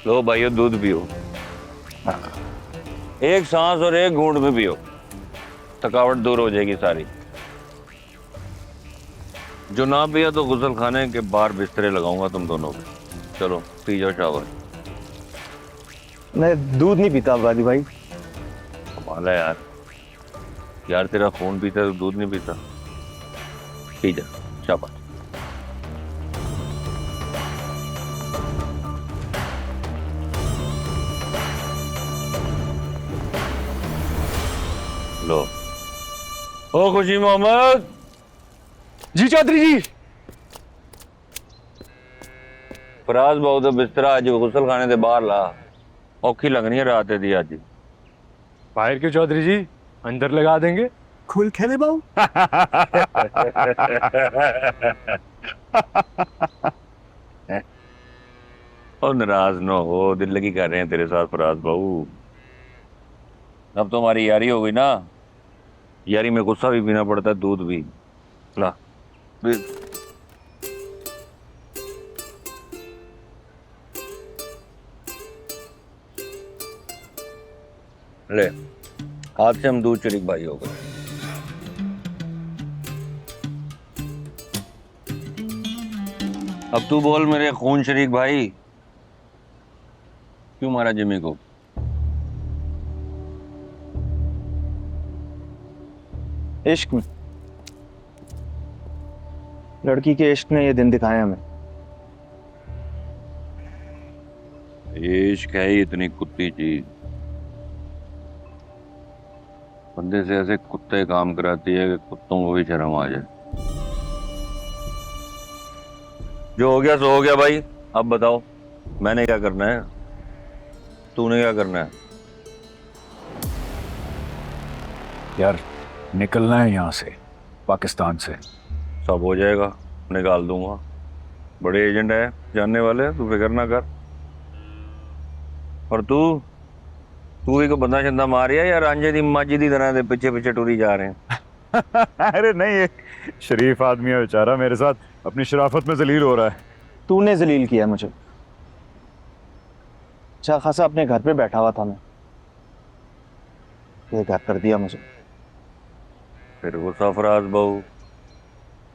लो भाइयों दूध पियो। एक सांस और एक घूंट में पियो, थकावट दूर हो जाएगी सारी। जो ना पिया तो गुसल खाने के बाहर बिस्तरे लगाऊंगा तुम दोनों पे। चलो पी जाओ शावर। मैं दूध नहीं पीता अबरादी भाई। कमाल है यार। यार तेरा खून पीता है तो दूध नहीं पीता। पी जा शाबाश। लो ओ खुशी मोहम्मद। जी चौधरी जी। फराज बहुत बिस्तरा अज गुसल खाने से बाहर ला। औखी लगनी है रात दी अज। बाहर क्यों चौधरी जी, अंदर लगा देंगे। खुल खेले बाऊ। और नाराज ना हो, दिल लगी कर रहे हैं तेरे साथ फराज बहू। अब तो हमारी यारी हो गई ना। यारी में गुस्सा भी पीना पड़ता है, दूध भी। ला पी। ले आज से हम दूध शरीक भाई हो गए। अब तू बोल मेरे खून शरीक भाई, क्यों मारा जिमी को? इश्क में, लड़की के इश्क ने ये दिन दिखाए हमें। इश्क है ही इतनी कुत्ती चीज, बंदे से ऐसे कुत्ते काम कराती है कि कुत्तों को भी शर्म आ जाए। जो हो गया सो हो गया भाई। अब बताओ मैंने क्या करना है, तूने क्या करना है? यार निकलना है यहाँ से, पाकिस्तान से। सब हो जाएगा, निकाल दूंगा। बड़े एजेंट है जानने वाले, तू फिक्र ना कर। और तू तू ही को बंदा शंदा मारिया या रांझे दी माजी दी तरह दे पीछे पीछे टूरी जा रहे हैं? अरे नहीं, ये शरीफ आदमी है बेचारा, मेरे साथ अपनी शराफत में जलील हो रहा है। तूने जलील किया मुझे। अच्छा खासा अपने घर पे बैठा हुआ था मैं, ये घर कर दिया मुझे। फिर वो सफराज बहू,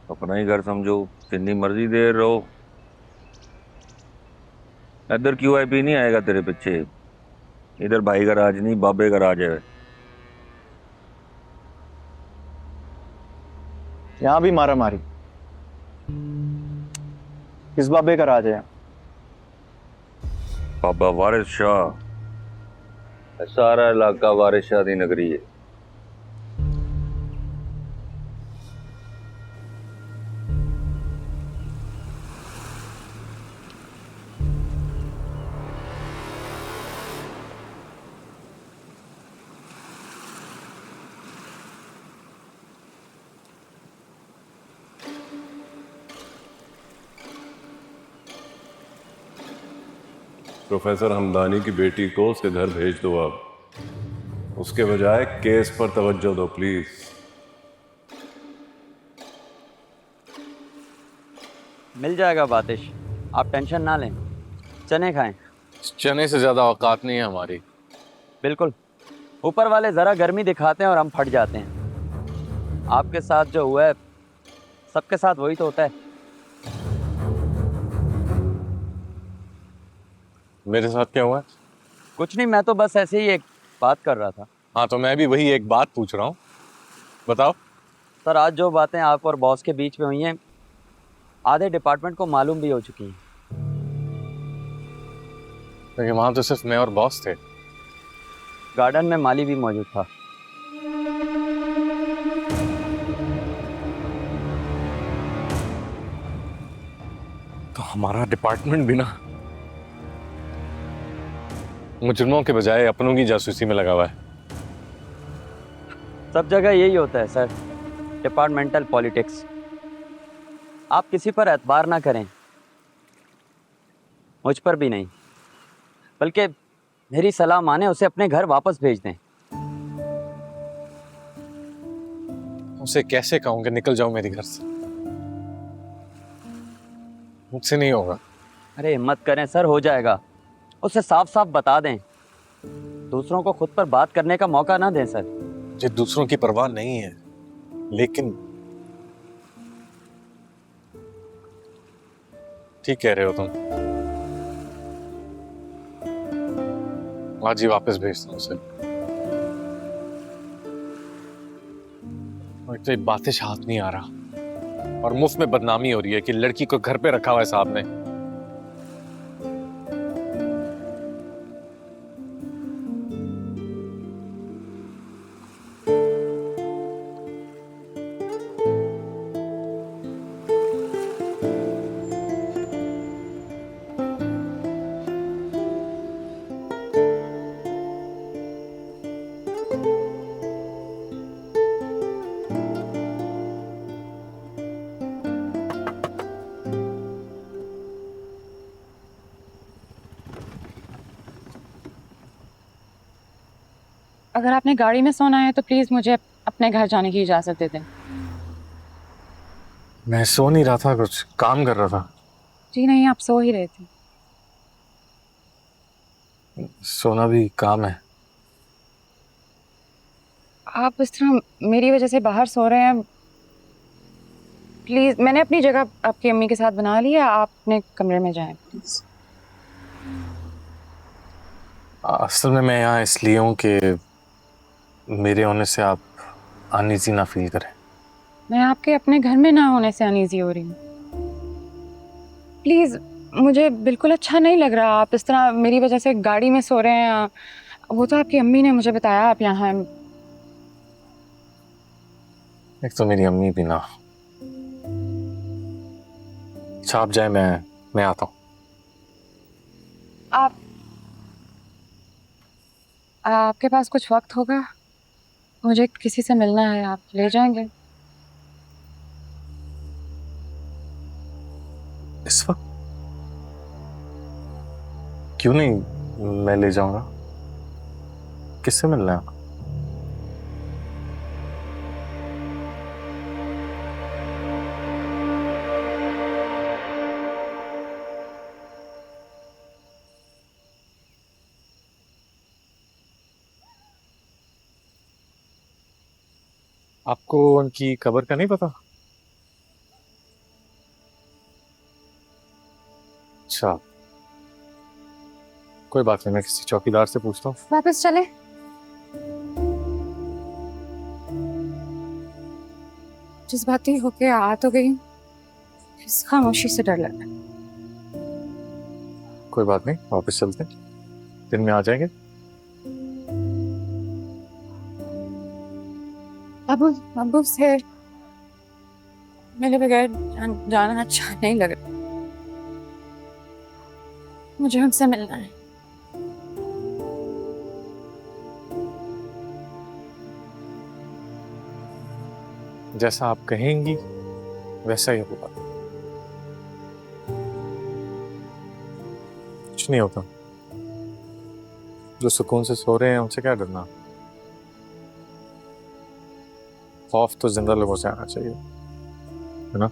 अपना ही घर समझो, जितनी मर्जी देर रहो। इधर QIP नहीं आएगा तेरे पीछे। इधर भाई का राज नहीं, बाबे का राज है। यहां भी मारा मारी। किस बाबे का राज है यहाँ? बाबा वारिस शाह, सारा इलाका वारिस शाह दी नगरी है। प्रोफेसर हमदानी की बेटी को उसके घर भेज दो। अब उसके बजाय केस पर तवज्जो दो प्लीज। मिल जाएगा बातिश, आप टेंशन ना लें। चने खाएं। चने से ज्यादा औकात नहीं है हमारी। बिल्कुल, ऊपर वाले ज़रा गर्मी दिखाते हैं और हम फट जाते हैं। आपके साथ जो हुआ है सबके साथ वही तो होता है। मेरे साथ क्या हुआ है? कुछ नहीं, मैं तो बस ऐसे ही एक बात कर रहा था। हाँ तो मैं भी वही एक बात पूछ रहा हूँ, बताओ। सर आज जो बातें आप और बॉस के बीच में हुई हैं आधे डिपार्टमेंट को मालूम भी हो चुकी हैं। क्योंकि वहां तो सिर्फ मैं और बॉस थे। गार्डन में माली भी मौजूद था। तो हमारा डिपार्टमेंट भी ना मुजरिमों के बजाय अपनों की जासूसी में लगा हुआ है। सब जगह यही होता है सर, डिपार्टमेंटल पॉलिटिक्स। आप किसी पर एतबार ना करें, मुझ पर भी नहीं, बल्कि मेरी सलाह माने उसे अपने घर वापस भेज दें। उसे कैसे कहूँ कि निकल जाओ मेरे घर से? मुझसे नहीं होगा। अरे हिम्मत करें सर, हो जाएगा। उसे साफ साफ बता दें, दूसरों को खुद पर बात करने का मौका ना दें सर। मुझे दूसरों की परवाह नहीं है, लेकिन ठीक कह रहे हो तुम। आज ही वापस भेजता हूँ उसे। और तो ये बातें से हाथ नहीं आ रहा और मुफ्त में बदनामी हो रही है कि लड़की को घर पे रखा हुआ है साहब ने। अगर आपने गाड़ी में सोना है तो प्लीज मुझे अपने घर जाने की इजाजत दे दें। मैं सो नहीं रहा था, कुछ काम कर रहा था। जी नहीं, आप सो ही रहे थे। सोना भी काम है। आप इस तरह मेरी वजह से बाहर सो रहे हैं, प्लीज। मैंने अपनी जगह आपकी अम्मी के साथ बना ली है, आप अपने कमरे में जाएं प्लीज। असल में मैं यहाँ इसलिए हूँ कि मेरे होने से आप अनईजी ना फील करें। मैं आपके अपने घर में ना होने से अनईजी हो रही हूँ। प्लीज, मुझे बिल्कुल अच्छा नहीं लग रहा आप इस तरह मेरी वजह से गाड़ी में सो रहे हैं। वो तो आपकी अम्मी ने मुझे बताया आप यहाँ हैं। एक तो मेरी अम्मी भी ना। अच्छा आप जाए, मैं आता हूँ। आपके पास कुछ वक्त होगा? मुझे किसी से मिलना है, आप ले जाएंगे? इस वक्त क्यों नहीं, मैं ले जाऊंगा। किससे मिलना है? आपको उनकी खबर का नहीं पता? अच्छा, कोई बात नहीं, मैं किसी चौकीदार से पूछता हूँ। वापस चले। जिस बात ही होके आ तो गई, इस खामोशी से डर लग रहा है। कोई बात नहीं, वापस चलते हैं, दिन में आ जाएंगे। अबू से मेरे बगैर जाना अच्छा नहीं लग रहा। मुझे उनसे मिलना है। जैसा आप कहेंगी वैसा ही होगा। कुछ नहीं होता, जो सुकून से सो रहे हैं उनसे क्या डरना। खौफ तो जिंदा लोगों से आना चाहिए, है ना?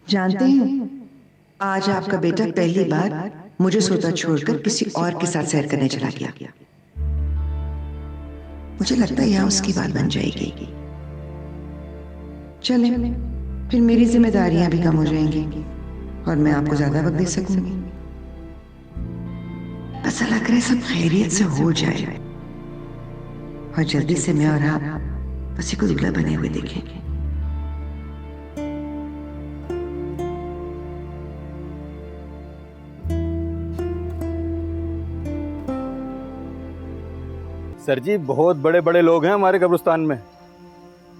जानते हैं, आज आपका बेटा पहली बार मुझे सोता छोड़कर किसी और के साथ सैर करने चला गया। मुझे लगता है यहाँ उसकी बात बन जाएगी। चले, फिर मेरी जिम्मेदारियां भी कम हो जाएंगी और मैं आपको ज्यादा वक्त दे सकूंगी। ऐसा लग रहा है सब खैरियत से हो जाए और जल्दी से मैं और आप बस को दूल्हा बने हुए देखेंगे। सर जी, बहुत बड़े बड़े लोग हैं हमारे कब्रिस्तान में।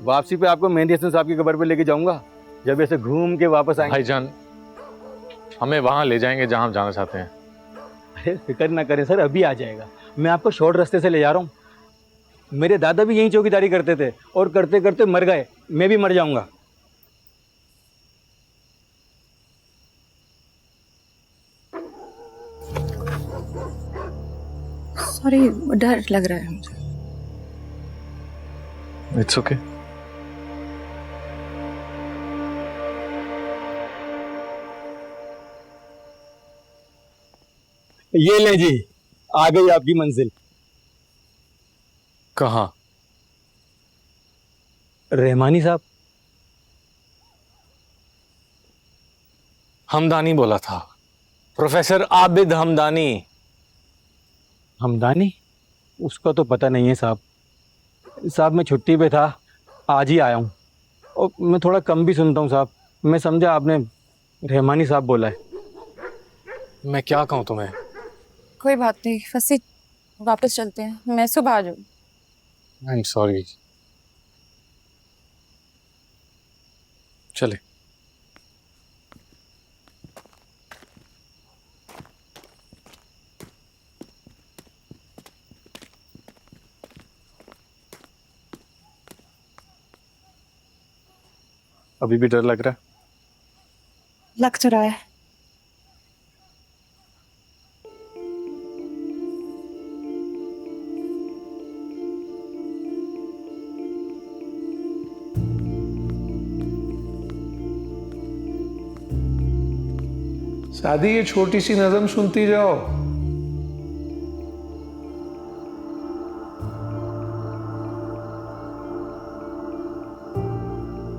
वापसी पे आपको मेहंदी हसन साहब की कब्र पे लेके जाऊंगा, जब ऐसे घूम के वापस आएंगे। भाईजान, हमें वहां ले जाएंगे जहां हम जाना चाहते हैं। अरे फिक्र ना करें सर, अभी आ जाएगा। मैं आपको शॉर्ट रास्ते से ले जा रहा हूँ। मेरे दादा भी यहीं चौकीदारी करते थे और करते करते मर गए, मैं भी मर जाऊंगा। सॉरी, डर लग रहा है मुझे। It's okay. ये ले जी, आ गई आपकी मंजिल। कहाँ? रहमानी साहब। हमदानी बोला था, प्रोफेसर आबिद हमदानी। हमदानी? उसका तो पता नहीं है साहब। साहब मैं छुट्टी पे था, आज ही आया हूँ। और मैं थोड़ा कम भी सुनता हूँ साहब। मैं समझा आपने रहमानी साहब बोला है। मैं क्या कहूँ तुम्हें? कोई बात नहीं, फंसी, वापस चलते हैं, मैं सुबह आ जाऊँ। I am sorry. चले। अभी भी डर लग रहा है? लग तो रहा है। सादी, ये छोटी सी नज़म सुनती जाओ।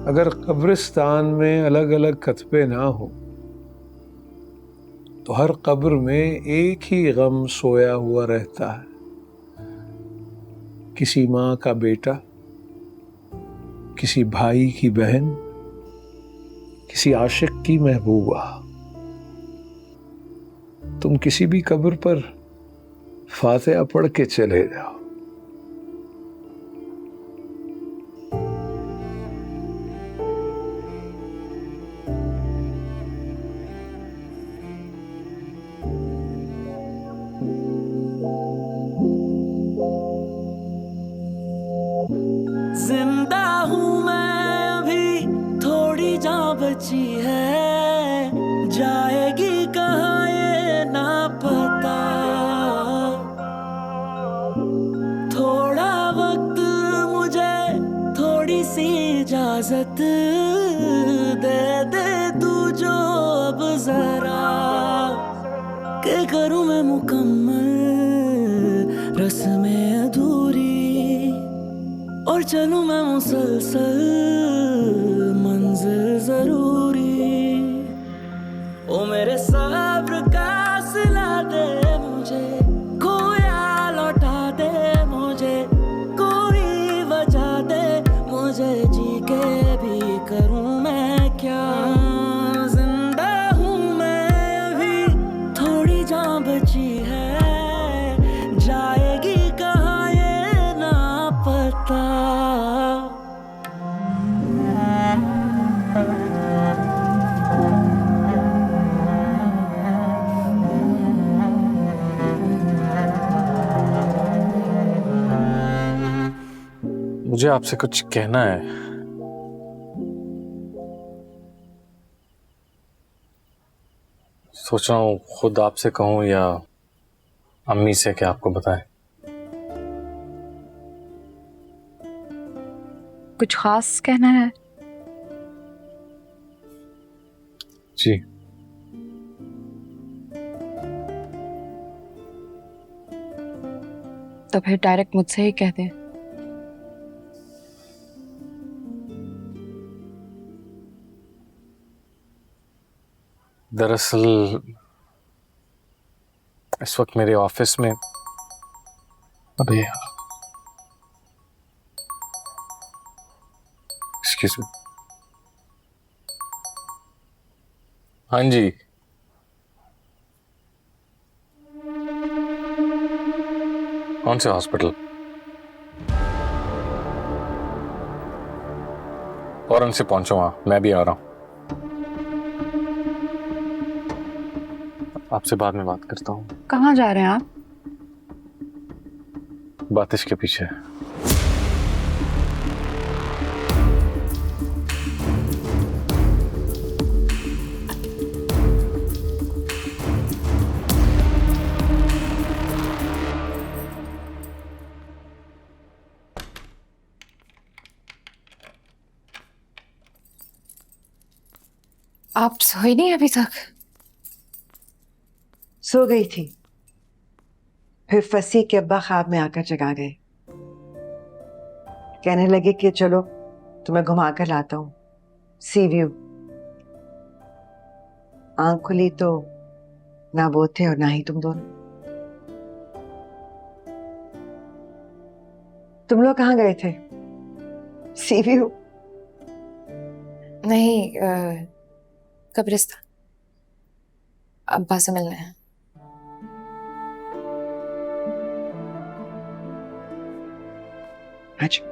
अगर कब्रिस्तान में अलग अलग कतबे ना हो तो हर कब्र में एक ही गम सोया हुआ रहता है। किसी माँ का बेटा, किसी भाई की बहन, किसी आशिक की महबूबा। तुम किसी भी कब्र पर फातिहा पढ़ के चले जाओ। जिंदा हूँ मैं अभी, थोड़ी जान बची है, जाएगी कहाँ ये ना पता। थोड़ा वक्त मुझे, थोड़ी सी इजाजत दे दे तू जो अब जरा, के करूँ मैं मुकम्मल रस्में अधूरी, और चलूं मैं मुसलसल मंजिल जरूरी। ओ मेरे सब्र का सिला दे मुझे, खोया लौटा दे मुझे, कोई वजह दे मुझे, जी के भी करूं मैं क्या। जिंदा हूँ मैं अभी, थोड़ी जान बची है, जाएगी कहाँ ये ना पता। मुझे आपसे कुछ कहना है। सोच रहा हूँ खुद आपसे कहूँ या अम्मी से कि आपको बताएं। कुछ खास कहना है? जी। तो फिर डायरेक्ट मुझसे ही कह दे। दरअसल इस वक्त मेरे ऑफिस में, अबे एक्सक्यूज मी। हाँ जी, कौन से हॉस्पिटल? फौरन से पहुंचो वहां, मैं भी आ रहा हूं। आपसे बाद में बात करता हूँ। कहाँ जा रहे हैं आप? बातिश के पीछे। आप सोई नहीं अभी तक? सो गई थी, फिर फसी के अब्बा ख्वाब में आकर जगा गए। कहने लगे कि चलो तुम्हें घुमा कर लाता हूं, सी व्यू। आंख खुली तो ना वो थे और ना ही तुम दोनों। तुम लोग कहाँ गए थे? सी व्यू? नहीं, कब्रिस्तान। अब्बा से मिलना है। अच्छा।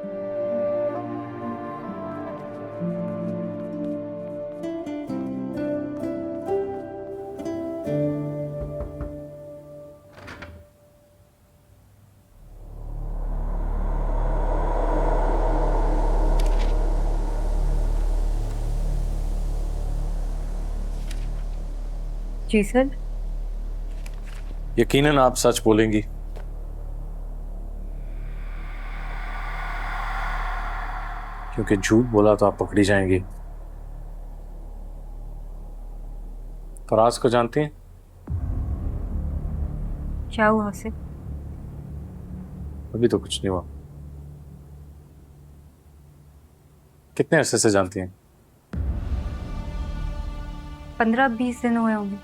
जी सर। यकीनन आप सच बोलेंगी। क्योंकि झूठ बोला तो आप पकड़ी जाएंगी। फराज को जानती हैं? क्या हुआ उसे? अभी तो कुछ नहीं हुआ। कितने अरसे से जानती हैं? 15-20 दिन हुए होंगे।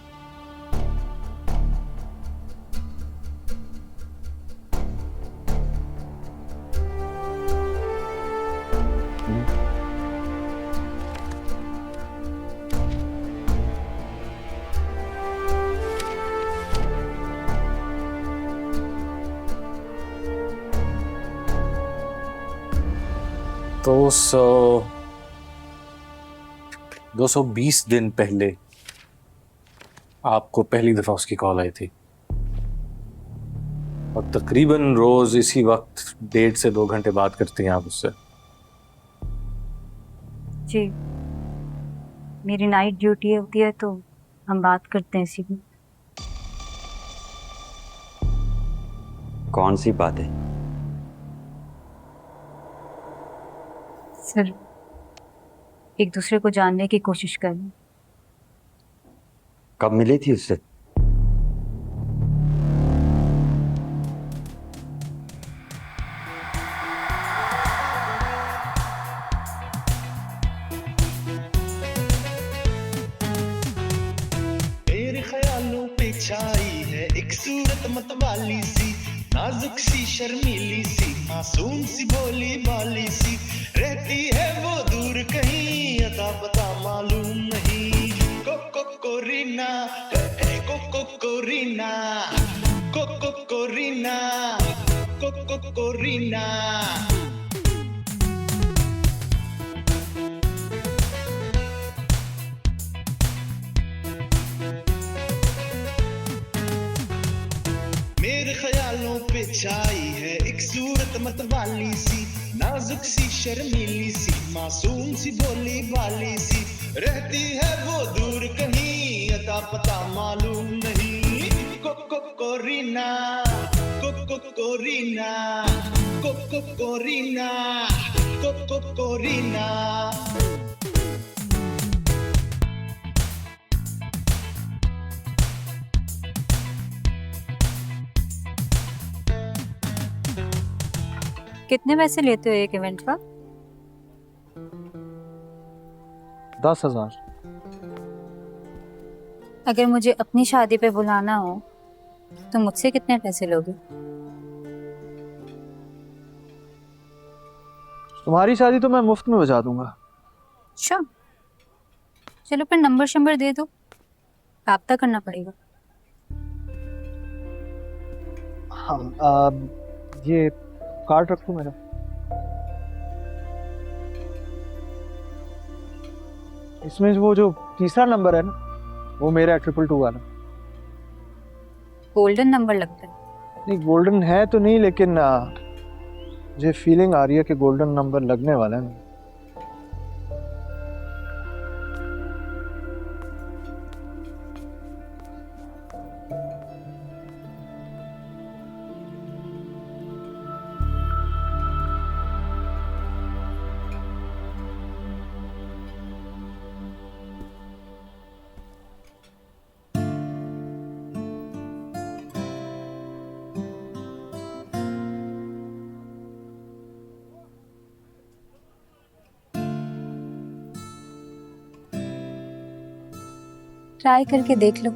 तो 220 दिन पहले आपको पहली दफा उसकी कॉल आई थी और तकरीबन रोज इसी वक्त 1.5 से 2 घंटे बात करती हैं आप उससे। जी, मेरी नाइट ड्यूटी होती है तो हम बात करते हैं इसी में। कौन सी बात है? सर, एक दूसरे को जानने की कोशिश करें। कब मिली थी उससे? तेरे ख्यालों पे छाई है एक सूरत मतवाली सी, नाजुक सी शर्मीली सी, मासूम सी भोली भाली सी, रहती है वो दूर कहीं, अता पता मालूम नहीं। Corina, Corina, Corina, Corina. मेरे ख्यालों पे छाई है एक सूरत मतवाली सी, नाजुक सी शर्मीली सी, मासूम सी भोली भाली सी, रहती है वो दूर कहीं, अता पता मालूम नहीं। Corina, Corina, Corina, Corina. कितने पैसे लेते हो एक इवेंट का? 10,000। अगर मुझे अपनी शादी पे बुलाना हो तो मुझसे कितने पैसे लोगे? तुम्हारी शादी तो मैं मुफ्त में बजा दूंगा। अच्छा, चलो फिर नंबर शंबर दे दो, राब्ता करना पड़ेगा। हाँ, ये कार्ड रखो मेरा। इसमें वो जो तीसरा नंबर है ना, वो मेरा है 222 वाला। गोल्डन नंबर लगता है। नहीं गोल्डन है तो नहीं, लेकिन मुझे फीलिंग आ रही है कि गोल्डन नंबर लगने वाला है। ट्राई करके देख लो,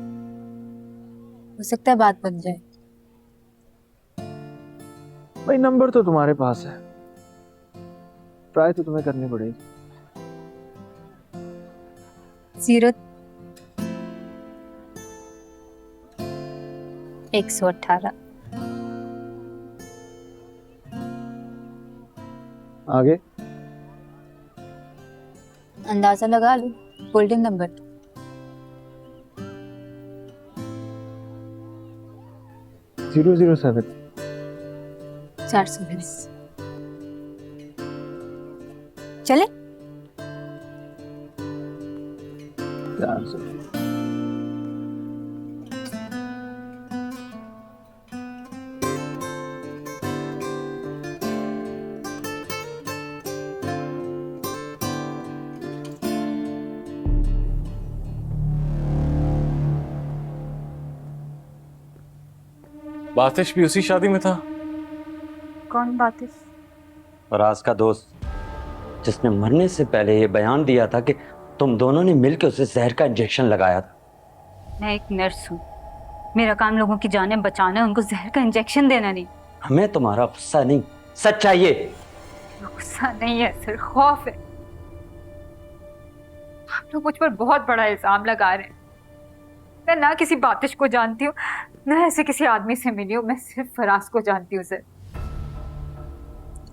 हो सकता है बात बन जाए। भाई नंबर तो तुम्हारे पास है, ट्राई तो तुम्हें करनी पड़ेगी। 118 आगे अंदाजा लगा लो, गोल्डन नंबर। 007 420 चले। 400। बातिश भी उसी शादी में था? कौन बातिश? फराज का दोस्त, जिसने मरने से पहले ये बयान दिया था कि तुम दोनों ने मिलकर उसे जहर का इंजेक्शन लगाया था। मैं एक नर्स हूँ, मेरा काम लोगों की जानें बचाना है, उनको जहर का इंजेक्शन देना नहीं। हमें तुम्हारा गुस्सा नहीं, सच चाहिए। गुस्सा नहीं है सर, खौफ है। आप लोग मुझ पर बहुत बड़ा इल्जाम लगा रहे हैं। मैं ना किसी बातिश को जानती हूँ, ना ऐसे किसी आदमी से मिली हूँ। मैं सिर्फ फराज को जानती हूँ सर।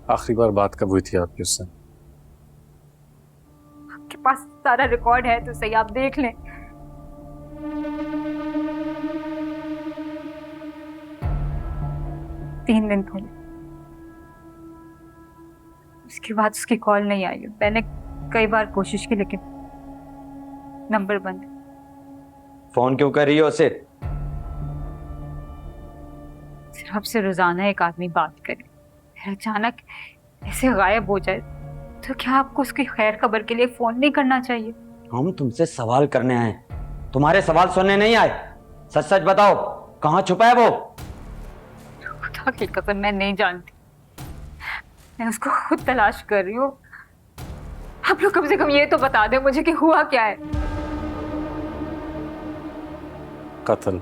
आखिरी बार बात कब हुई थी आपकी उससे? आपके पास सारा रिकॉर्ड है तो सही, आप देख लें। तीन दिन पहले, उसके बाद उसकी कॉल नहीं आई। मैंने कई बार कोशिश की लेकिन नंबर बंद। फोन क्यों कर रही हो उसे? सिर्फ आपसे रोजाना एक आदमी बात करे, फिर अचानक ऐसे गायब हो जाए तो क्या आपको उसकी खैर खबर के लिए फोन नहीं करना चाहिए? हम तुमसे सवाल करने आए, तुम्हारे सवाल सुनने नहीं आए। सच सच बताओ, कहाँ छुपा है वो? खुदा की कसम मैं नहीं जानती, मैं उसको खुद तलाश कर रही हूँ। आप लोग कम से कम ये तो बता दें मुझे कि हुआ क्या है। कत्ल।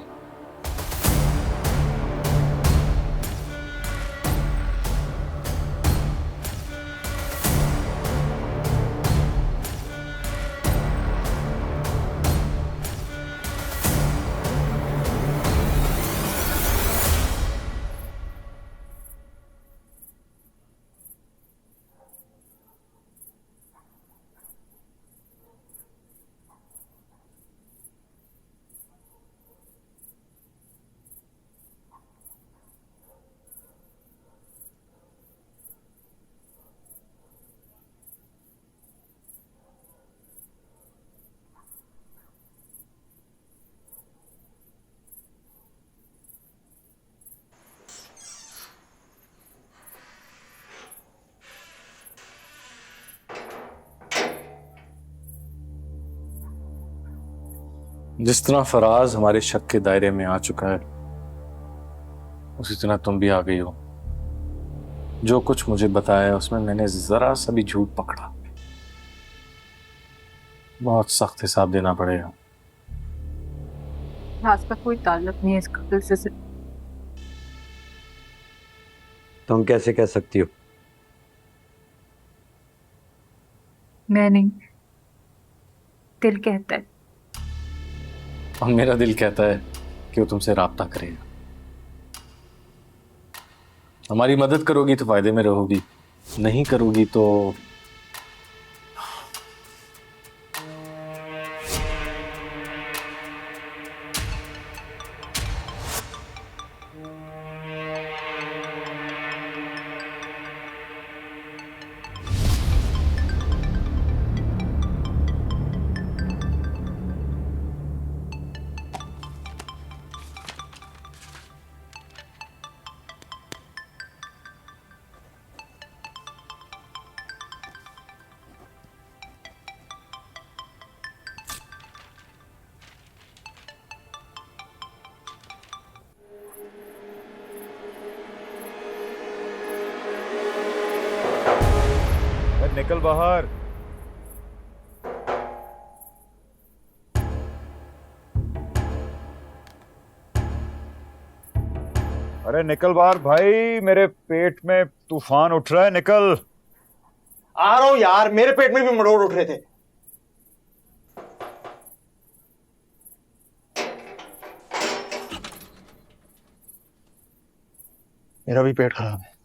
जिस तरह फराज हमारे शक के दायरे में आ चुका है, उसी तरह तुम भी आ गई हो। जो कुछ मुझे बताया उसमें मैंने जरा सा भी झूठ पकड़ा। बहुत सख्त हिसाब देना पड़ेगा। राज का कोई ताल्लुक नहीं है इस कत्ल से। तुम कैसे कह सकती हो? मैं नहीं, दिल कहता है। और मेरा दिल कहता है कि वो तुमसे राब्ता करेगा। हमारी मदद करोगी तो फायदे में रहोगी, नहीं करोगी तो निकल बाहर। अरे निकल बाहर भाई, मेरे पेट में तूफान उठ रहा है, निकल। आ रहा हूं यार, मेरे पेट में भी मरोड़ उठ रहे थे। मेरा भी पेट खराब है।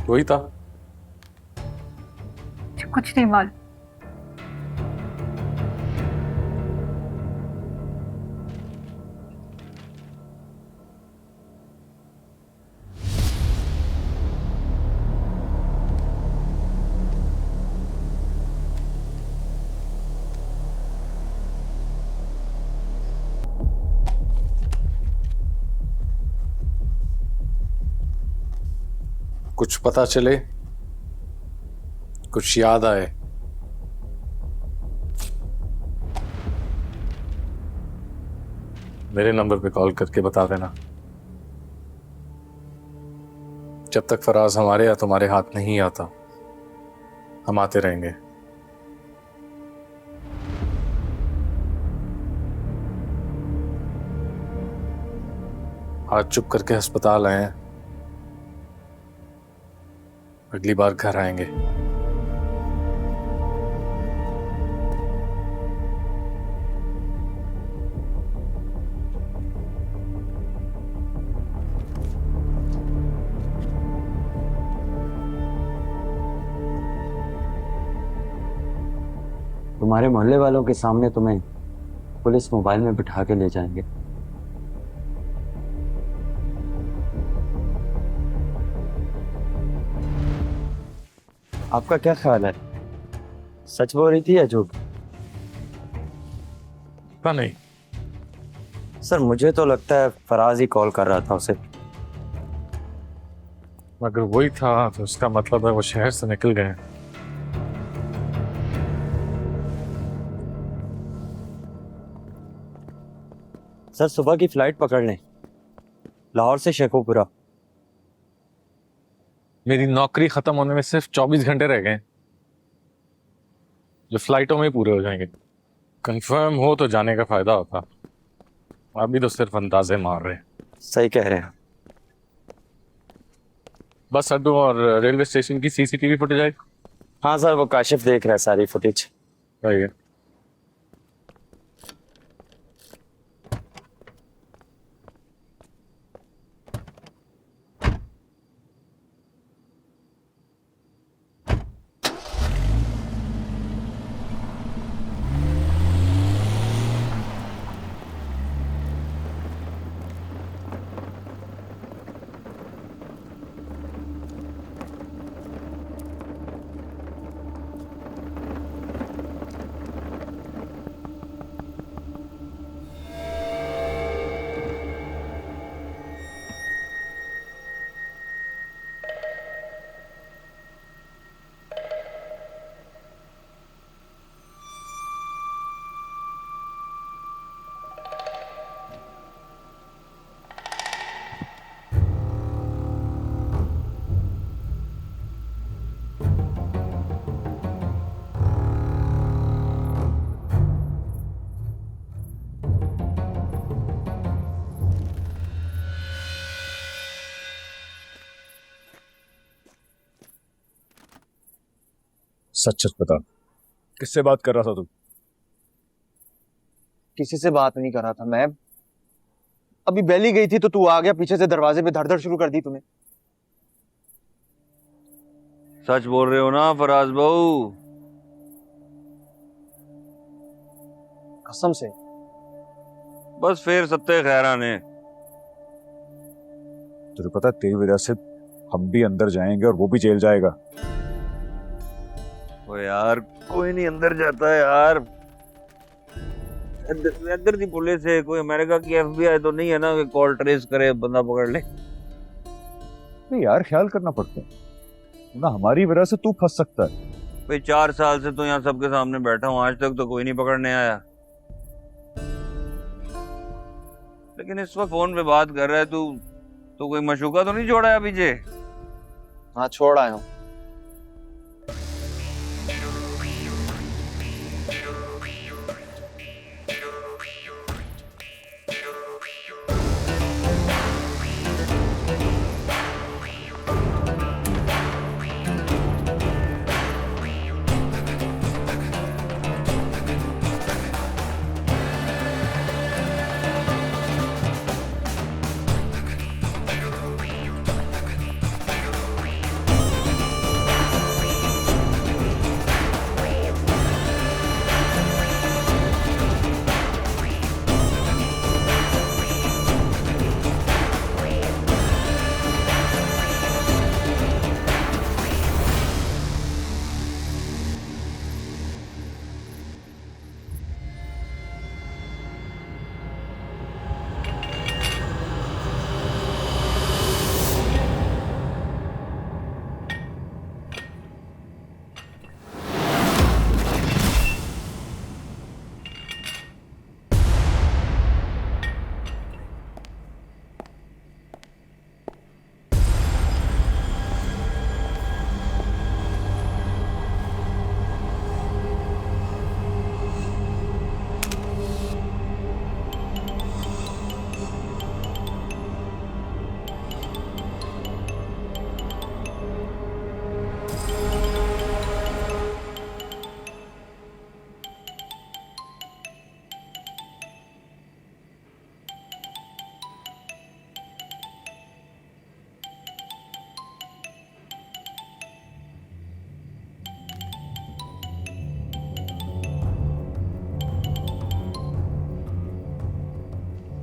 वही था। कुछ नहीं मालूम। कुछ पता चले, कुछ याद आए, मेरे नंबर पे कॉल करके बता देना। जब तक फराज हमारे या तुम्हारे हाथ नहीं आता, हम आते रहेंगे। आज चुप करके अस्पताल आए हैं, अगली बार घर आएंगे। तुम्हारे मोहल्ले वालों के सामने तुम्हें पुलिस मोबाइल में बिठा के ले जाएंगे। आपका क्या ख्याल है, सच बोल रही थी या झूठ? पता नहीं सर, मुझे तो लगता है फराज ही कॉल कर रहा था उसे। अगर वही था तो उसका मतलब है वो शहर से निकल गए। सर, सुबह की फ्लाइट पकड़ लें, लाहौर से शेखोपुरा। मेरी नौकरी खत्म होने में सिर्फ 24 घंटे रह गए, जो फ्लाइटों में ही पूरे हो जाएंगे। कंफर्म हो तो जाने का फायदा होता, अभी तो सिर्फ अंदाजे मार रहे हैं। सही कह रहे हैं। बस अड्डों और रेलवे स्टेशन की सीसीटीवी फुटेज आई? हाँ सर, वो काशिफ देख रहा है सारी फुटेज। सही है। सच सच बता, किससे बात कर रहा था तू? किसी से बात नहीं कर रहा था मैं। अभी बेली गई थी तो तू आ गया पीछे से, दरवाजे पे धड़ शुरू कर दी तूने। सच बोल रहे हो ना फराज बहू? कसम से। बस फिर सत्ते खैरा ने। तुझे पता है तेरी वजह से हम भी अंदर जाएंगे और वो भी जेल जाएगा। ओ यार कोई नहीं अंदर जाता है यार। इधर की पुलिस है, कोई अमेरिका की FBI तो नहीं है ना कि कॉल ट्रेस करे बंदा पकड़ ले। नहीं यार, ख्याल करना पड़ता है ना, हमारी वजह से तू फंस सकता है। भाई 4 साल से तो यहाँ सबके सामने बैठा हूँ, आज तक तो कोई नहीं पकड़ने आया। लेकिन इस वक्त फोन पे बात कर रहा है तू, तो कोई मशूका तो नहीं छोड़ा है पीछे? हाँ छोड़ आया हूँ।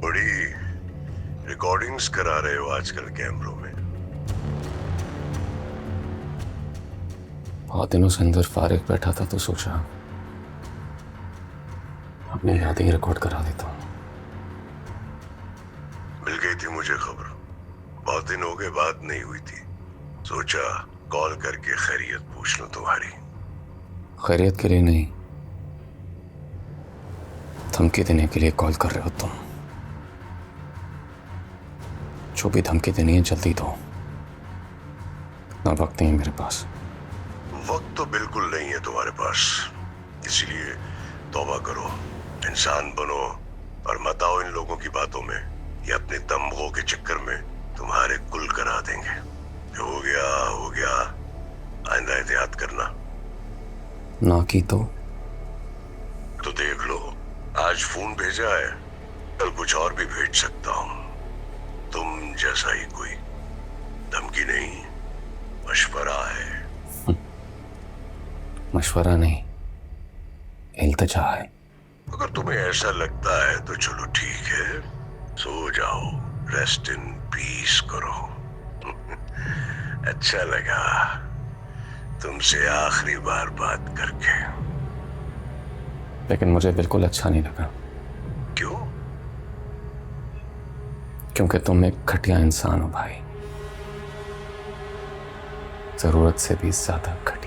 बड़ी रिकॉर्डिंग्स करा रहे हो आजकल कैमरों में। बहुत दिनों से अंदर फारिग बैठा था तो सोचा अपनी यादें ही रिकॉर्ड करा देता हूँ। मिल गई थी मुझे खबर, बहुत दिन हो गए बात नहीं हुई थी, सोचा कॉल करके खैरियत पूछ लूं तुम्हारी। खैरियत के लिए नहीं, धमकी देने के लिए कॉल कर रहे हो तुम। जो भी धमकी देनी है जल्दी दो, इतना वक्त नहीं है मेरे पास। वक्त तो बिल्कुल नहीं है तुम्हारे पास, इसलिए तौबा करो, इंसान बनो और मत आओ इन लोगों की बातों में। ये अपने दम्भों के चक्कर में तुम्हारे कुल करा देंगे। हो गया, आइंदा एहतियात करना। ना की तो देख लो, आज फोन भेजा है, कल कुछ और भी भेज सकता हूँ। तुम जैसा ही कोई, धमकी नहीं, मशवरा है। मशवरा नहीं, इल्तिजा है। अगर तुम्हें ऐसा लगता है तो चलो ठीक है, सो जाओ, रेस्ट इन पीस करो। अच्छा लगा तुमसे आखिरी बार बात करके। लेकिन मुझे बिल्कुल अच्छा नहीं लगा। क्यों? क्योंकि तुम एक घटिया इंसान हो भाई, जरूरत से भी ज्यादा घटिया।